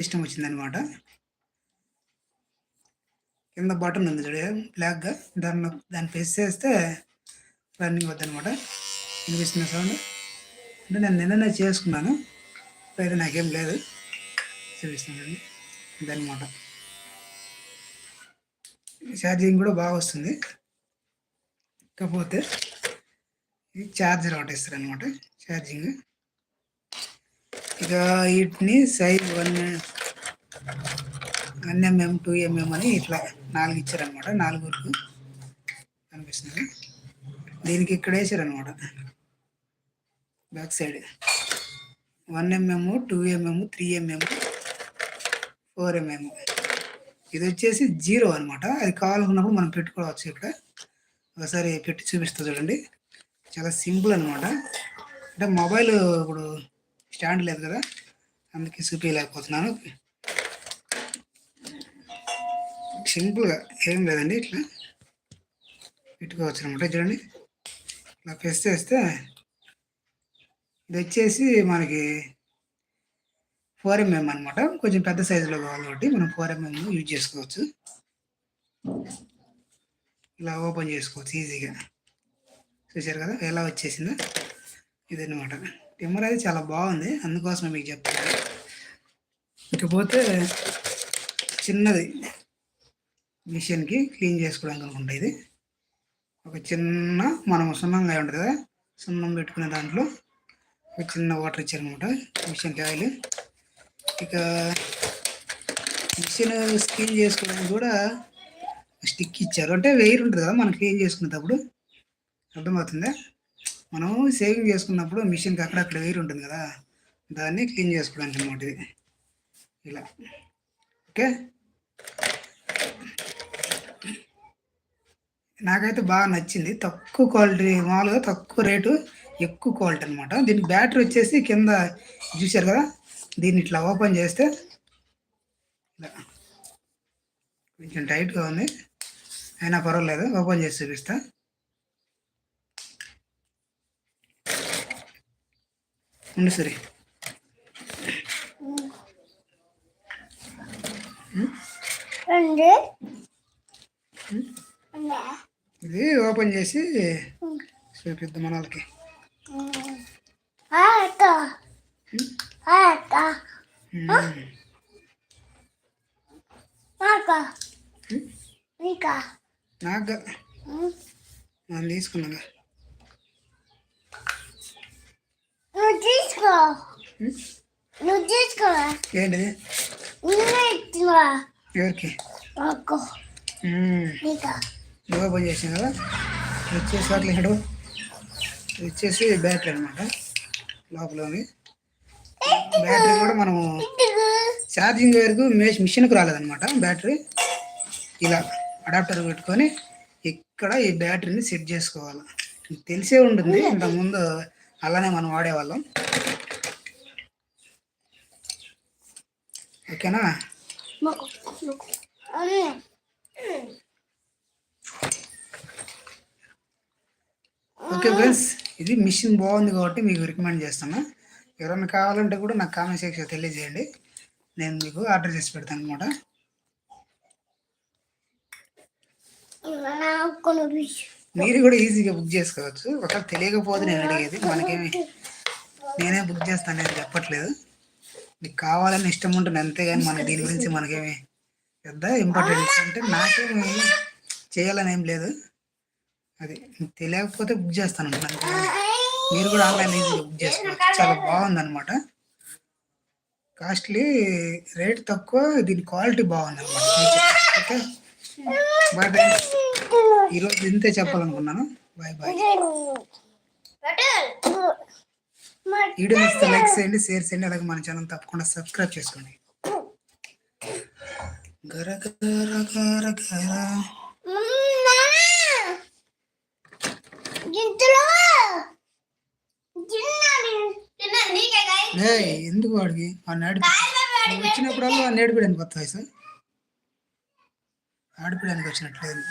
System వచ్చిందనమాట. కింద button ఉంది చూడ బ్లాక్గా, దాన్ని ప్రెస్ చేస్తే రన్నింగ్ అవుతుంది అనమాట. వినిపిస్తున్న సౌండ్ అంటే నేను నిన్ననే చేసుకున్నాను, అయితే నాకేం లేదు. చూపిస్తున్నాను ఇదనమాట. ఛార్జింగ్ కూడా బాగా వస్తుంది. కాకపోతే ఇది ఛార్జర్ ఒకటి ఇస్తారు అనమాట ఛార్జింగ్. ఇక వీటిని సైజ్ 1mm 2mm అని ఇట్లా 4 ఇచ్చారనమాట. 4 కనిపిస్తుంది. దీనికి ఇక్కడ వేసారనమాట back side 1mm 2mm 3mm 4mm. ఇది వచ్చేసి 0 అనమాట. అది కావాలనుకున్నప్పుడు మనం పెట్టుకోవచ్చు. ఇక్కడ ఒకసారి పెట్టి చూపిస్తా చూడండి. చాలా సింపుల్ అనమాట. అంటే మొబైల్ ఇప్పుడు స్టాండ్ లేదు కదా, అందుకే చూపించలేకపోతున్నాను. సింపుల్గా ఏం లేదండి, ఇట్లా పెట్టుకోవచ్చు అనమాట. చూడండి, ఇట్లా ప్రెస్ చేస్తే ఇది వచ్చేసి మనకి 4mm అనమాట. కొంచెం పెద్ద సైజులో కావాలి కాబట్టి మనం 4mm యూజ్ చేసుకోవచ్చు. ఇలా ఓపెన్ చేసుకోవచ్చు ఈజీగా. చూసారు కదా ఎలా వచ్చేసిందో. ఇదన్నమాట. టిమ్మర్ అయితే చాలా బాగుంది, అందుకోసమే మీకు చెప్తాను. ఇకపోతే చిన్నది మిషన్కి క్లీన్ చేసుకోవడానికి అనుకుంటా. ఇది ఒక చిన్న మనం సున్నంగా ఉంటుంది కదా, సున్నం పెట్టుకునే దాంట్లో ఒక చిన్న వాటర్ ఇచ్చారనమాట మిషన్కి ఆయిల్. ఇక మిషన్ క్లీన్ చేసుకోవడానికి కూడా స్టిక్ ఇచ్చారు. అంటే వెయిర్ ఉంటుంది కదా మనం క్లీన్ చేసుకునేటప్పుడు, అర్థమవుతుందా? మనం సేవింగ్ చేసుకున్నప్పుడు మిషన్కి అక్కడక్కడ వెయిర్ ఉంటుంది కదా, దాన్ని క్లీన్ చేసుకోవడానికి అనమాట ఇది. ఇలా ఓకే. నాకైతే బాగా నచ్చింది. తక్కువ క్వాలిటీ, మామూలుగా తక్కువ రేటు ఎక్కువ క్వాలిటీ అనమాట. దీనికి బ్యాటరీ వచ్చేసి కింద చూశారు కదా, దీన్ని ఇట్లా ఓపెన్ చేస్తే ఇలా కొంచెం టైట్గా ఉంది, అయినా పర్వాలేదు. ఓపెన్ చేసి చూపిస్తా. ఉండు సరే. ఇది ఓపెన్ చేసి చూపిద్దాం మన వాళ్ళకి. నాకు నేను తీసుకున్నా. ఏంటిది? ఎవరికి? ఓపెన్ చేసాను కదా. వచ్చేసి అట్లా ఇక్కడ వచ్చేసి బ్యాటరీ అనమాట. లోపలని బ్యాటరీ కూడా మనము ఛార్జింగ్ వరకు మిషన్కి రాలేదనమాట బ్యాటరీ. ఇలా అడాప్టర్ పెట్టుకొని ఇక్కడ ఈ బ్యాటరీని సెట్ చేసుకోవాలి. తెలిసే ఉంటుంది, ఇంతకుముందు అలానే మనం వాడేవాళ్ళం. ఓకేనా? ఓకే ఫ్రెండ్స్, ఇది మిషన్ బాగుంది కాబట్టి మీకు రికమెండ్ చేస్తాను. ఎవరైనా కావాలంటే కూడా నాకు కామెంట్ సెక్షన్ తెలియజేయండి, నేను మీకు ఆర్డర్ చేసి పెడతాను అనమాట. మీరు కూడా ఈజీగా బుక్ చేసుకోవచ్చు. ఒకవేళ తెలియకపోతే నేను అడిగేది, మనకేమి నేనే బుక్ చేస్తానని చెప్పట్లేదు. మీకు కావాలని ఇష్టం ఉంటుంది అంతేగాని మన దీని గురించి మనకేమి పెద్ద ఇంపార్టెన్స్ అంటే నాకేమి చేయాలని ఏం లేదు. అది తెలియకపోతే బుక్ చేస్తాను అంటున్నాను. మీరు కూడా ఆన్లైన్ ఈజీగా బుక్ చేసుకోవచ్చు. చాలా బాగుందన్నమాట. కాస్ట్లీ, రేట్ తక్కువ, దీని క్వాలిటీ బాగుంది అనమాట. Okay bye bye. ఈరోజు ఇంతే చెప్పాలనుకున్నాను. Bye bye. వీడియో ఇస్తే లైక్ చేయండి, షేర్ చేయండి, అలాగే మన ఛానల్ తప్పకుండా సబ్స్క్రైబ్ చేసుకోండి. గర గర గర గర. ఎందుకు వాడికి వచ్చినప్పుడల్లా నేర్పడానికి కొత్త వయసు ఆడిపోయడానికి వచ్చినట్లేదు.